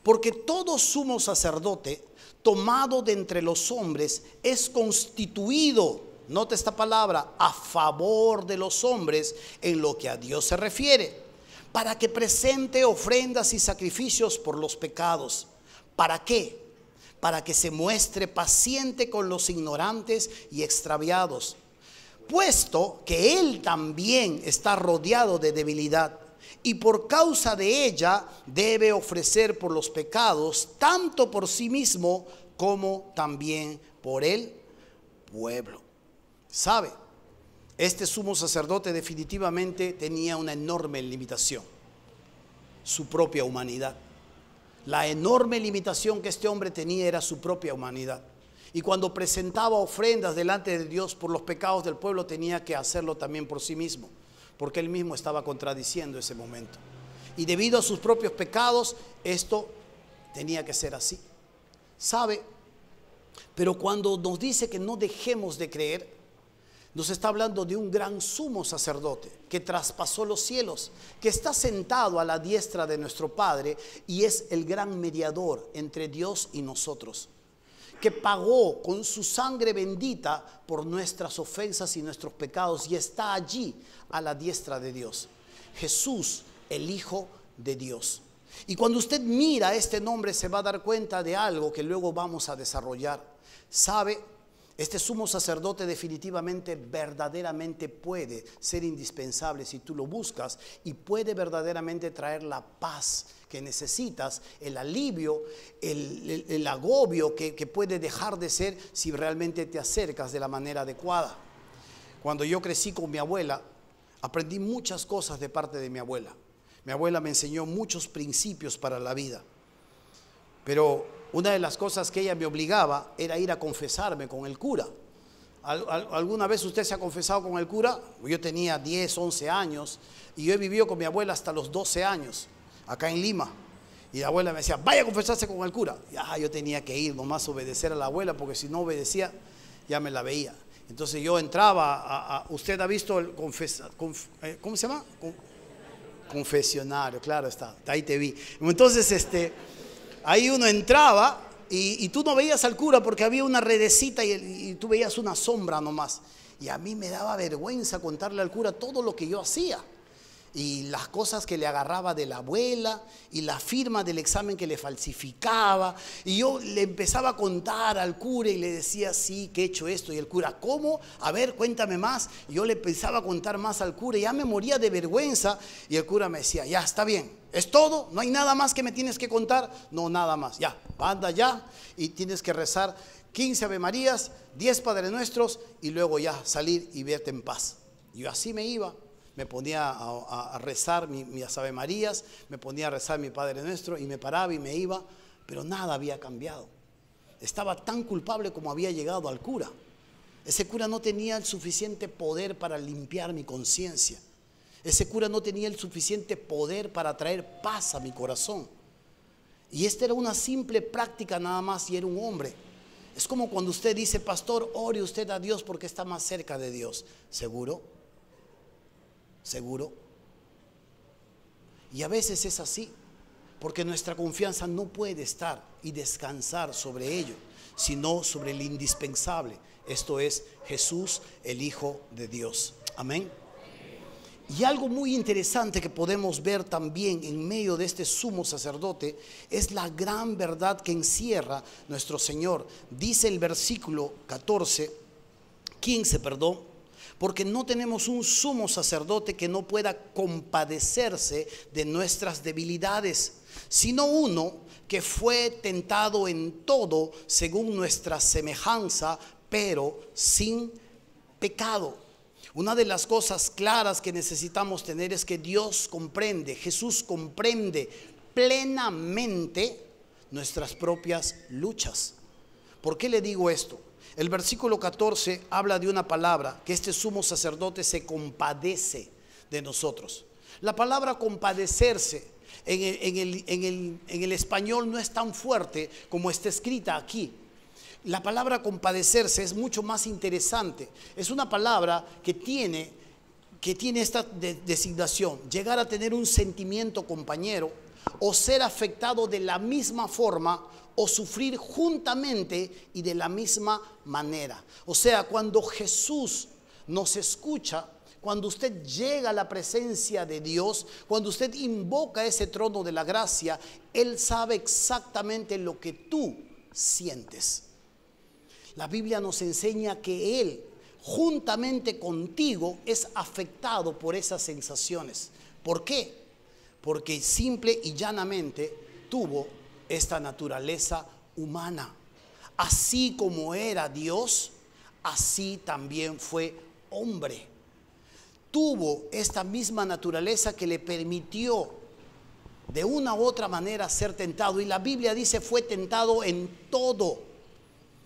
Porque todo sumo sacerdote tomado de entre los hombres es constituido, note esta palabra, a favor de los hombres en lo que a Dios se refiere, para que presente ofrendas y sacrificios por los pecados. ¿Para qué? Para que se muestre paciente con los ignorantes y extraviados, puesto que él también está rodeado de debilidad, y por causa de ella debe ofrecer por los pecados, tanto por sí mismo como también por el pueblo. ¿Sabe? Este sumo sacerdote definitivamente tenía una enorme limitación: su propia humanidad. La enorme limitación que este hombre tenía era su propia humanidad. Y cuando presentaba ofrendas delante de Dios por los pecados del pueblo, tenía que hacerlo también por sí mismo, porque él mismo estaba contradiciendo ese momento. Y debido a sus propios pecados, esto tenía que ser así. ¿Sabe? Pero cuando nos dice que no dejemos de creer, nos está hablando de un gran sumo sacerdote que traspasó los cielos, que está sentado a la diestra de nuestro Padre y es el gran mediador entre Dios y nosotros, que pagó con su sangre bendita por nuestras ofensas y nuestros pecados y está allí a la diestra de Dios. Jesús, el Hijo de Dios. Y cuando usted mira este nombre se va a dar cuenta de algo que luego vamos a desarrollar. ¿Sabe? Este sumo sacerdote definitivamente, verdaderamente puede ser indispensable si tú lo buscas, y puede verdaderamente traer la paz que necesitas, el alivio, el agobio que puede dejar de ser si realmente te acercas de la manera adecuada. Cuando yo crecí con mi abuela, aprendí muchas cosas de parte de mi abuela. Mi abuela me enseñó muchos principios para la vida, pero una de las cosas que ella me obligaba era ir a confesarme con el cura. ¿Alguna vez usted se ha confesado con el cura? Yo tenía 10, 11 años y yo he vivido con mi abuela hasta los 12 años, acá en Lima. Y la abuela me decía, vaya a confesarse con el cura. Ya, yo tenía que ir nomás a obedecer a la abuela, porque si no obedecía, ya me la veía. Entonces yo entraba ¿usted ha visto el ¿cómo se llama? Confesionario, claro está, ahí te vi. Entonces ahí uno entraba y tú no veías al cura porque había una redecita y tú veías una sombra nomás. Y a mí me daba vergüenza contarle al cura todo lo que yo hacía. Y las cosas que le agarraba de la abuela y la firma del examen que le falsificaba. Y yo le empezaba a contar al cura y le decía, sí, que he hecho esto. Y el cura, ¿cómo? A ver, cuéntame más. Y yo le empezaba a contar más al cura y ya me moría de vergüenza. Y el cura me decía, ya, está bien, ¿es todo? ¿No hay nada más que me tienes que contar? No, nada más, ya, anda ya. Y tienes que rezar 15 Ave Marías, 10 Padres Nuestros y luego ya salir y verte en paz. Y yo así me iba. Me ponía a rezar mis Ave Marías, me ponía a rezar mi Padre Nuestro y me paraba y me iba, pero nada había cambiado. Estaba tan culpable como había llegado al cura. Ese cura no tenía el suficiente poder para limpiar mi conciencia. Ese cura no tenía el suficiente poder para traer paz a mi corazón. Y esta era una simple práctica nada más y era un hombre. Es como cuando usted dice, pastor, ore usted a Dios porque está más cerca de Dios. ¿Seguro? ¿Seguro? Y a veces es así, porque nuestra confianza no puede estar y descansar sobre ello, sino sobre el indispensable. Esto es Jesús, el Hijo de Dios. Amén. Y algo muy interesante que podemos ver también en medio de este sumo sacerdote es la gran verdad que encierra nuestro Señor. Dice el versículo 15, porque no tenemos un sumo sacerdote que no pueda compadecerse de nuestras debilidades, sino uno que fue tentado en todo según nuestra semejanza, pero sin pecado. Una de las cosas claras que necesitamos tener es que Dios comprende, Jesús comprende plenamente nuestras propias luchas. ¿Por qué le digo esto? El versículo 14 habla de una palabra, que este sumo sacerdote se compadece de nosotros. La palabra compadecerse en el español no es tan fuerte como está escrita aquí. La palabra compadecerse es mucho más interesante. Es una palabra que tiene esta designación: llegar a tener un sentimiento compañero, o ser afectado de la misma forma, o sufrir juntamente y de la misma manera. O sea, cuando Jesús nos escucha, cuando usted llega a la presencia de Dios, cuando usted invoca ese trono de la gracia, Él sabe exactamente lo que tú sientes. La Biblia nos enseña que Él, juntamente contigo, es afectado por esas sensaciones. ¿Por qué? Porque simple y llanamente tuvo esta naturaleza humana. Así como era Dios, así también fue hombre. Tuvo esta misma naturaleza que le permitió de una u otra manera ser tentado. Y la Biblia dice fue tentado en todo.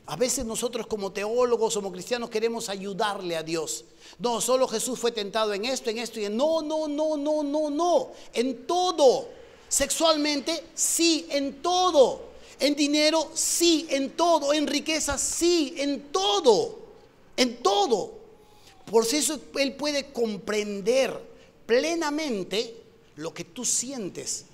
A veces nosotros como teólogos, como cristianos, queremos ayudarle a Dios. No, solo Jesús fue tentado en esto y en... No. En todo. Sexualmente, sí, en todo. En dinero, sí, en todo. En riqueza, sí, en todo. En todo. Por eso Él puede comprender plenamente lo que tú sientes.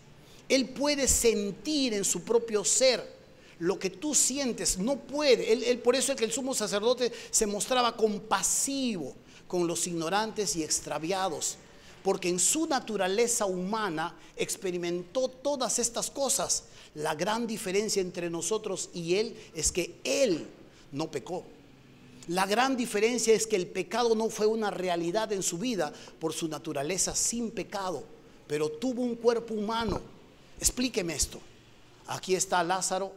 Él puede sentir en su propio ser lo que tú sientes. No puede. Él por eso es que el sumo sacerdote se mostraba compasivo con los ignorantes y extraviados, porque en su naturaleza humana experimentó todas estas cosas. La gran diferencia entre nosotros y Él es que Él no pecó. La gran diferencia es que el pecado no fue una realidad en su vida por su naturaleza sin pecado, pero tuvo un cuerpo humano. Explíqueme esto. Aquí está Lázaro.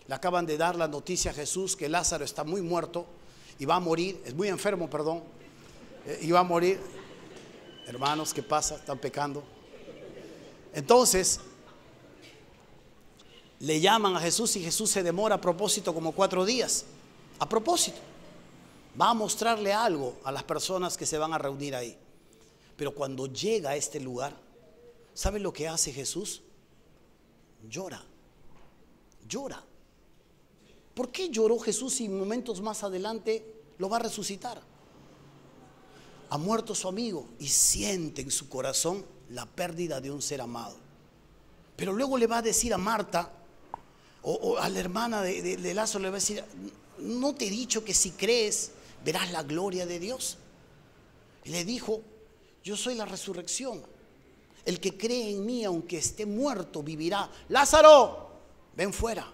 Le acaban de dar la noticia a Jesús que Lázaro está muy muerto y va a morir. Es muy enfermo, perdón. Y va a morir. Hermanos, ¿qué pasa? Están pecando. Entonces, le llaman a Jesús y Jesús se demora a propósito como 4 días. A propósito. Va a mostrarle algo a las personas que se van a reunir ahí. Pero cuando llega a este lugar, ¿sabe lo que hace Jesús? Llora. Llora. ¿Por qué lloró Jesús si momentos más adelante lo va a resucitar? Ha muerto su amigo y siente en su corazón la pérdida de un ser amado. Pero luego le va a decir a Marta o a la hermana de Lázaro, le va a decir: ¿no te he dicho que si crees verás la gloria de Dios? Y le dijo: yo soy la resurrección. El que cree en mí, aunque esté muerto, vivirá. Lázaro, ven fuera.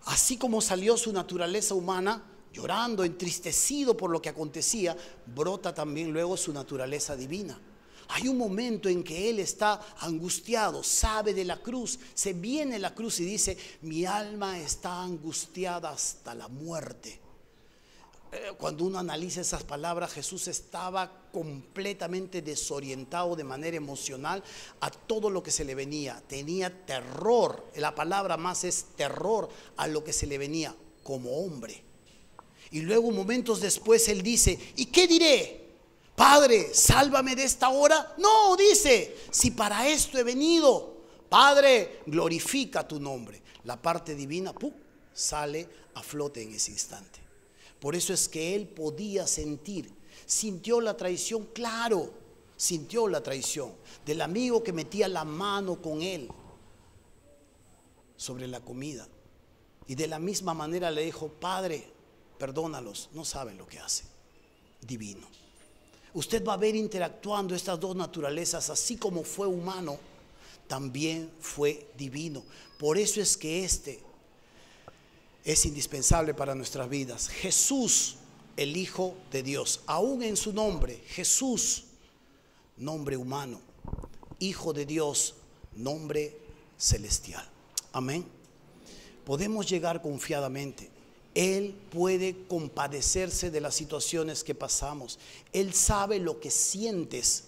Así como salió su naturaleza humana, llorando, entristecido por lo que acontecía, brota también luego su naturaleza divina. Hay un momento en que Él está angustiado, sabe de la cruz, se viene la cruz y dice: mi alma está angustiada hasta la muerte. Cuando uno analiza esas palabras, Jesús estaba completamente desorientado de manera emocional a todo lo que se le venía. Tenía terror, la palabra más es terror a lo que se le venía como hombre. Y luego momentos después Él dice: ¿y qué diré? Padre, sálvame de esta hora. No, dice: si para esto he venido, Padre, glorifica tu nombre. La parte divina sale a flote en ese instante. Por eso es que Él podía sentir. Sintió la traición, claro, sintió la traición del amigo que metía la mano con Él sobre la comida. Y de la misma manera le dijo: Padre, perdónalos, no saben lo que hacen. Divino. Usted va a ver interactuando estas dos naturalezas. Así como fue humano, también fue divino. Por eso es que es indispensable para nuestras vidas. Jesús, el Hijo de Dios, aún en su nombre, Jesús, nombre humano, Hijo de Dios, nombre celestial. Amén. Podemos llegar confiadamente. Él puede compadecerse de las situaciones que pasamos. Él sabe lo que sientes.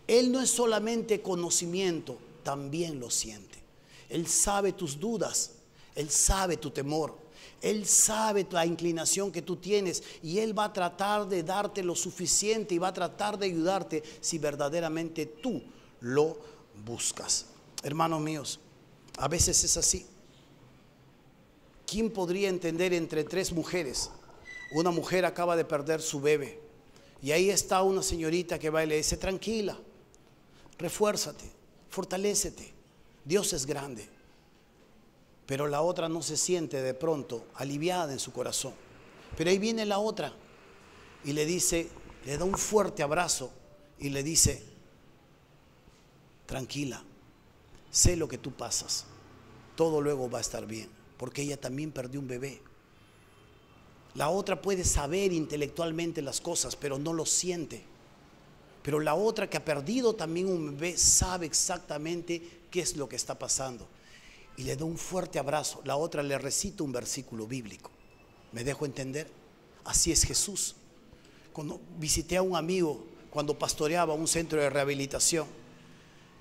Él no es solamente conocimiento, también lo siente. Él sabe tus dudas. Él sabe tu temor. Él sabe la inclinación que tú tienes y Él va a tratar de darte lo suficiente y va a tratar de ayudarte si verdaderamente tú lo buscas. Hermanos míos, a veces es así. ¿Quién podría entender entre 3 mujeres? Una mujer acaba de perder su bebé y ahí está una señorita que va y le dice: tranquila, refuérzate, fortalécete, Dios es grande, pero la otra no se siente de pronto aliviada en su corazón. Pero ahí viene la otra y le dice, le da un fuerte abrazo y le dice, tranquila, sé lo que tú pasas, todo luego va a estar bien, porque ella también perdió un bebé. La otra puede saber intelectualmente las cosas, pero no lo siente. Pero la otra que ha perdido también un bebé sabe exactamente qué es lo que está pasando. Y le da un fuerte abrazo. La otra le recita un versículo bíblico. ¿Me dejo entender? Así es Jesús. Cuando visité a un amigo, cuando pastoreaba un centro de rehabilitación,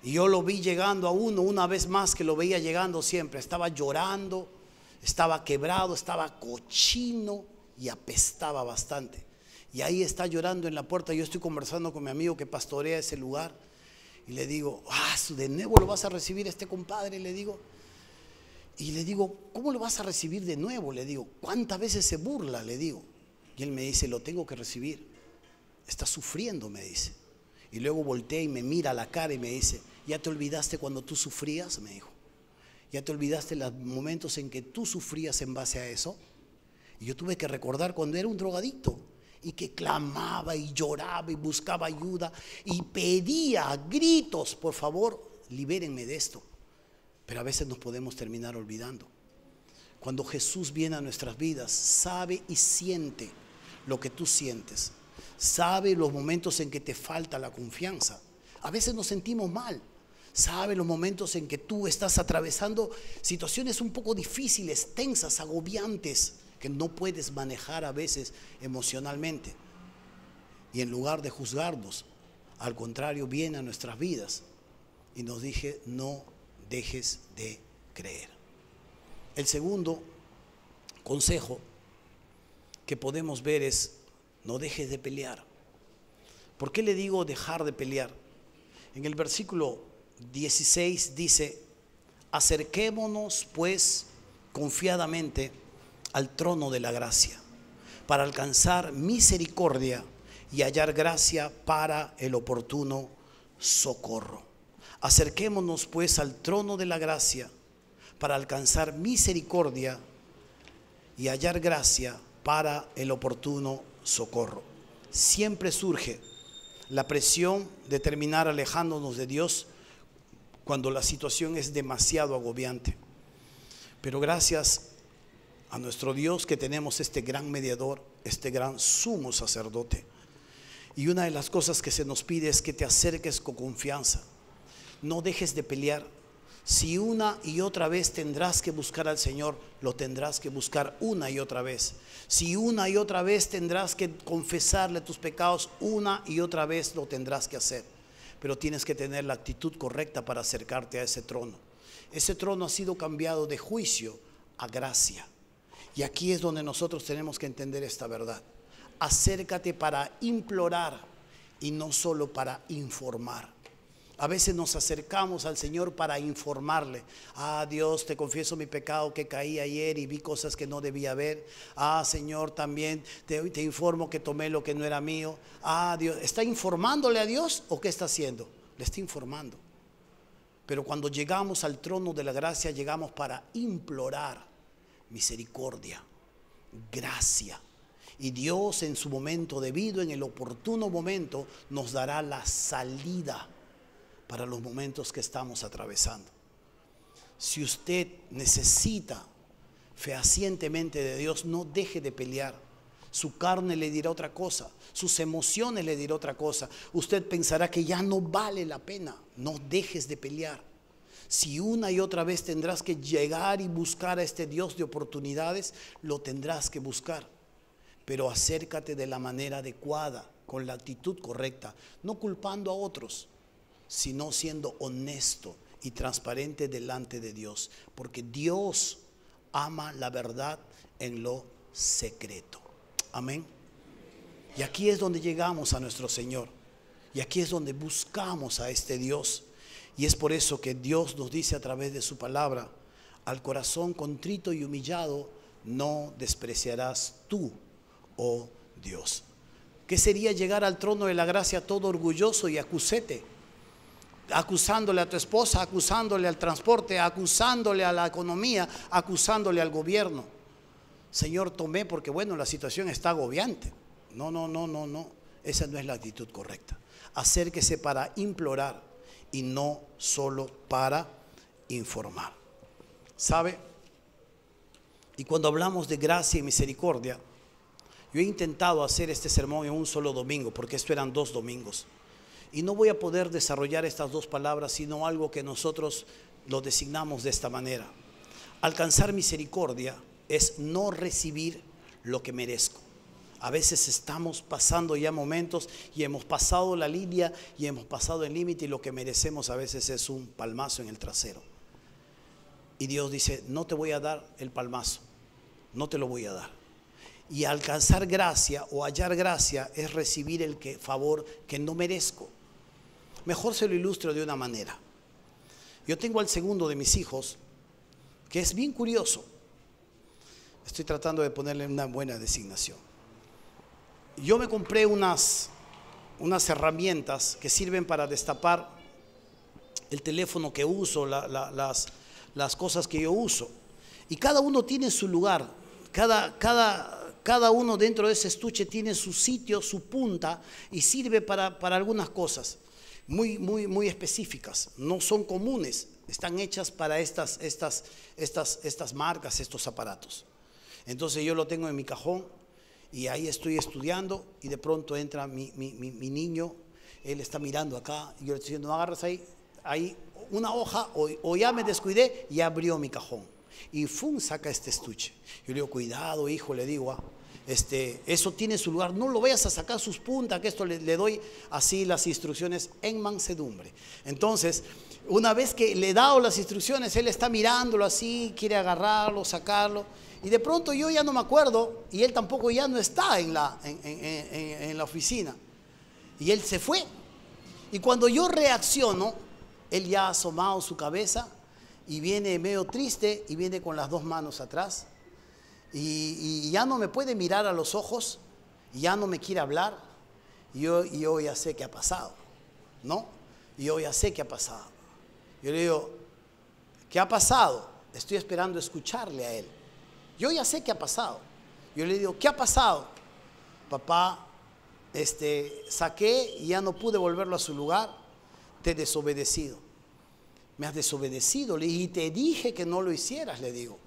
y yo lo vi llegando a uno, una vez más que lo veía llegando siempre, estaba llorando, estaba quebrado, estaba cochino y apestaba bastante. Y ahí está llorando en la puerta. Yo estoy conversando con mi amigo que pastorea ese lugar y le digo, de nuevo lo vas a recibir este compadre, le digo. Y le digo, ¿cómo lo vas a recibir de nuevo? Le digo, ¿cuántas veces se burla? Le digo. Y él me dice, lo tengo que recibir. Está sufriendo, me dice. Y luego voltea y me mira a la cara y me dice, ¿ya te olvidaste cuando tú sufrías? Me dijo. ¿Ya te olvidaste los momentos en que tú sufrías en base a eso? Y yo tuve que recordar cuando era un drogadicto y que clamaba y lloraba y buscaba ayuda y pedía a gritos, por favor, libérenme de esto. Pero a veces nos podemos terminar olvidando. Cuando Jesús viene a nuestras vidas, sabe y siente lo que tú sientes. Sabe los momentos en que te falta la confianza. A veces nos sentimos mal. Sabe los momentos en que tú estás atravesando situaciones un poco difíciles, tensas, agobiantes, que no puedes manejar a veces emocionalmente. Y en lugar de juzgarnos, al contrario, viene a nuestras vidas y nos dice, no dejes de creer. El segundo consejo que podemos ver es, no dejes de pelear. ¿Por qué le digo dejar de pelear? En el versículo 16 dice, acerquémonos pues confiadamente al trono de la gracia, para alcanzar misericordia y hallar gracia para el oportuno socorro. Acerquémonos pues al trono de la gracia, para alcanzar misericordia y hallar gracia para el oportuno socorro. Siempre surge la presión de terminar alejándonos de Dios cuando la situación es demasiado agobiante. Pero gracias a nuestro Dios que tenemos este gran mediador, este gran sumo sacerdote. Y una de las cosas que se nos pide es que te acerques con confianza. No dejes de pelear. Si una y otra vez tendrás que buscar al Señor, lo tendrás que buscar una y otra vez. Si una y otra vez tendrás que confesarle tus pecados, una y otra vez lo tendrás que hacer. Pero tienes que tener la actitud correcta para acercarte a ese trono. Ese trono ha sido cambiado de juicio a gracia. Y aquí es donde nosotros tenemos que entender esta verdad. Acércate para implorar y no solo para informar. A veces nos acercamos al Señor para informarle. Dios, te confieso mi pecado, que caí ayer y vi cosas que no debía ver. Señor, también te informo que tomé lo que no era mío. Dios, ¿está informándole a Dios o qué está haciendo? Le está informando. Pero cuando llegamos al trono de la gracia, llegamos para implorar misericordia, gracia. Y Dios en su momento debido, en el oportuno momento, nos dará la salida para los momentos que estamos atravesando. Si usted necesita fehacientemente de Dios, no deje de pelear. Su carne le dirá otra cosa, sus emociones le dirá otra cosa. Usted pensará que ya no vale la pena. No dejes de pelear. Si una y otra vez tendrás que llegar y buscar a este Dios de oportunidades, lo tendrás que buscar. Pero acércate de la manera adecuada, con la actitud correcta, no culpando a otros, sino siendo honesto y transparente delante de Dios, porque Dios ama la verdad en lo secreto. Amén. Y aquí es donde llegamos a nuestro Señor, y aquí es donde buscamos a este Dios. Y es por eso que Dios nos dice a través de su palabra, al corazón contrito y humillado no despreciarás tú, oh Dios. ¿Qué sería llegar al trono de la gracia todo orgulloso y acusete? acusándole a tu esposa, acusándole al transporte, acusándole a la economía, acusándole al gobierno. Señor, tomé porque bueno, la situación está agobiante. No, no, no, no, no. Esa no es la actitud correcta. Acérquese para implorar y no solo para informar. ¿Sabe? Y cuando hablamos de gracia y misericordia, yo he intentado hacer este sermón en un solo domingo, porque esto eran 2 domingos. Y no voy a poder desarrollar estas 2 palabras, sino algo que nosotros lo designamos de esta manera. Alcanzar misericordia es no recibir lo que merezco. A veces estamos pasando ya momentos y hemos pasado la línea y hemos pasado el límite, y lo que merecemos a veces es un palmazo en el trasero. Y Dios dice, no te voy a dar el palmazo, no te lo voy a dar. Y alcanzar gracia o hallar gracia es recibir el favor que no merezco. Mejor se lo ilustro de una manera. Yo tengo al segundo de mis hijos, que es bien curioso. Estoy tratando de ponerle una buena designación. Yo me compré unas herramientas que sirven para destapar el teléfono que uso, las cosas que yo uso. Y cada uno tiene su lugar. Cada uno dentro de ese estuche tiene su sitio, su punta, y sirve para algunas cosas muy específicas. No son comunes, están hechas para estas marcas, estos aparatos. Entonces yo lo tengo en mi cajón y ahí estoy estudiando, y de pronto entra mi niño. Él está mirando acá y yo le estoy diciendo, no agarras ahí una hoja, o ya me descuidé, y abrió mi cajón y saca este estuche. Yo le digo, cuidado hijo, le digo, eso tiene su lugar, no lo vayas a sacar sus puntas, que esto le doy así las instrucciones en mansedumbre. Entonces, una vez que le he dado las instrucciones, él está mirándolo así, quiere agarrarlo, sacarlo, y de pronto yo ya no me acuerdo, y él tampoco ya no está en la oficina, y él se fue. Y cuando yo reacciono, él ya ha asomado su cabeza y viene medio triste, y viene con las 2 manos atrás, y ya no me puede mirar a los ojos, y ya no me quiere hablar. Y yo ya sé qué ha pasado, ¿no? Y yo ya sé qué ha pasado. Yo le digo, ¿qué ha pasado? Estoy esperando escucharle a él. Yo ya sé qué ha pasado. Yo le digo, ¿qué ha pasado? Papá, saqué y ya no pude volverlo a su lugar. Te he desobedecido. Me has desobedecido. Le dije, y te dije que no lo hicieras, le digo,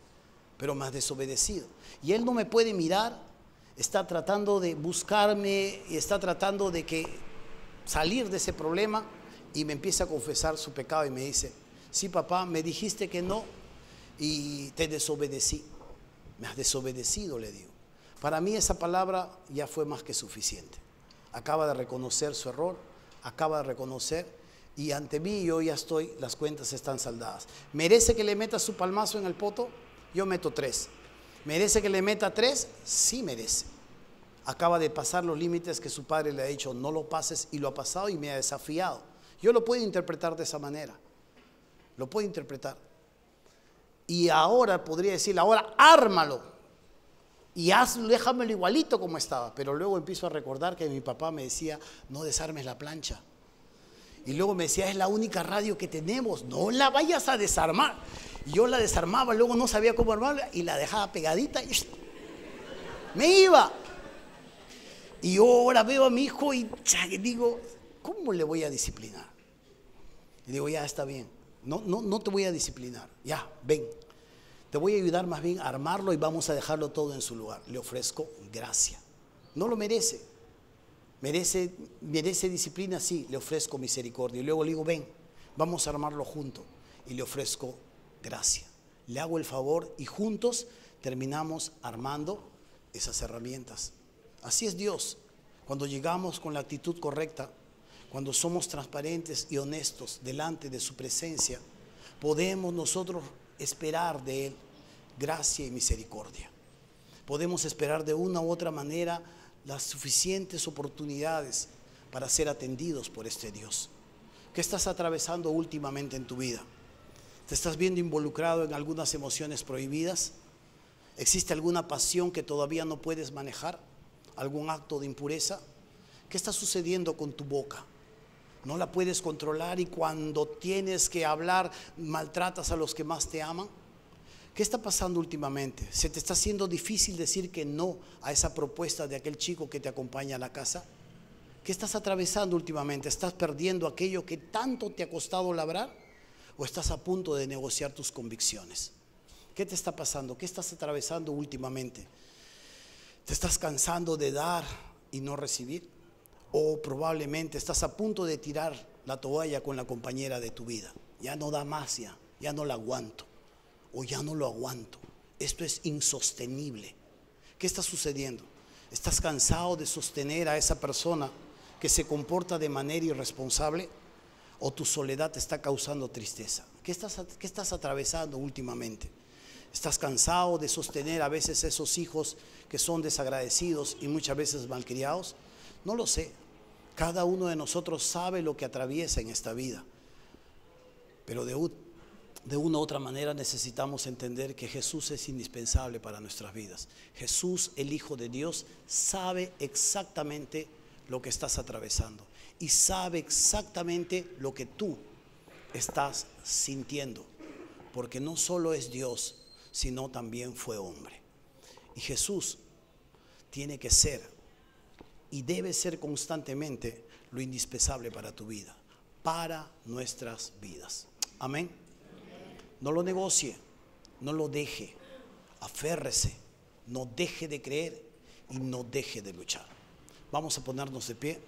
pero me has desobedecido. Y él no me puede mirar, está tratando de buscarme y está tratando de salir de ese problema, y me empieza a confesar su pecado y me dice, sí papá, me dijiste que no y te desobedecí. Me has desobedecido, le digo. Para mí esa palabra ya fue más que suficiente. Acaba de reconocer su error, acaba de reconocer, y ante mí yo ya estoy, las cuentas están saldadas. ¿Merece que le meta su palmazo en el poto? Yo meto 3. ¿Merece que le meta 3? Sí merece. Acaba de pasar los límites que su padre le ha dicho, no lo pases, y lo ha pasado y me ha desafiado. Yo lo puedo interpretar de esa manera. Lo puedo interpretar. Y ahora podría decirle, ahora ármalo y déjamelo igualito como estaba. Pero luego empiezo a recordar que mi papá me decía, no desarmes la plancha. Y luego me decía, es la única radio que tenemos, no la vayas a desarmar. Y yo la desarmaba, luego no sabía cómo armarla y la dejaba pegadita y me iba. Y yo ahora veo a mi hijo y digo, ¿cómo le voy a disciplinar? Y digo, ya está bien, no te voy a disciplinar, ya, ven. Te voy a ayudar más bien a armarlo y vamos a dejarlo todo en su lugar. Le ofrezco gracia. No lo merece. Merece disciplina, sí, le ofrezco misericordia. Y luego le digo, ven, vamos a armarlo juntos. Y le ofrezco gracia. Le hago el favor y juntos terminamos armando esas herramientas. Así es Dios. Cuando llegamos con la actitud correcta, cuando somos transparentes y honestos delante de su presencia, podemos nosotros esperar de Él gracia y misericordia. Podemos esperar de una u otra manera las suficientes oportunidades para ser atendidos por este Dios. ¿Qué estás atravesando últimamente en tu vida? ¿Te estás viendo involucrado en algunas emociones prohibidas? ¿Existe alguna pasión que todavía no puedes manejar? ¿Algún acto de impureza? ¿Qué está sucediendo con tu boca? no la puedes controlar y cuando tienes que hablar maltratas a los que más te aman. ¿Qué está pasando últimamente? ¿Se te está haciendo difícil decir que no a esa propuesta de aquel chico que te acompaña a la casa? ¿Qué estás atravesando últimamente? ¿Estás perdiendo aquello que tanto te ha costado labrar? ¿O estás a punto de negociar tus convicciones? ¿Qué te está pasando? ¿Qué estás atravesando últimamente? ¿Te estás cansando de dar y no recibir? ¿O probablemente estás a punto de tirar la toalla con la compañera de tu vida? Ya no da más, ya no la aguanto. O ya no lo aguanto. Esto es insostenible. ¿Qué está sucediendo? ¿Estás cansado de sostener a esa persona que se comporta de manera irresponsable? ¿O tu soledad te está causando tristeza? ¿Qué estás atravesando últimamente? ¿Estás cansado de sostener a veces esos hijos que son desagradecidos y muchas veces malcriados? No lo sé. Cada uno de nosotros sabe lo que atraviesa en esta vida. Pero de una u otra manera necesitamos entender que Jesús es indispensable para nuestras vidas. Jesús, el Hijo de Dios, sabe exactamente lo que estás atravesando y sabe exactamente lo que tú estás sintiendo, porque no solo es Dios, sino también fue hombre. Y Jesús tiene que ser y debe ser constantemente lo indispensable para tu vida, para nuestras vidas. Amén. No lo negocie, no lo deje, aférrese, no deje de creer y no deje de luchar. Vamos a ponernos de pie.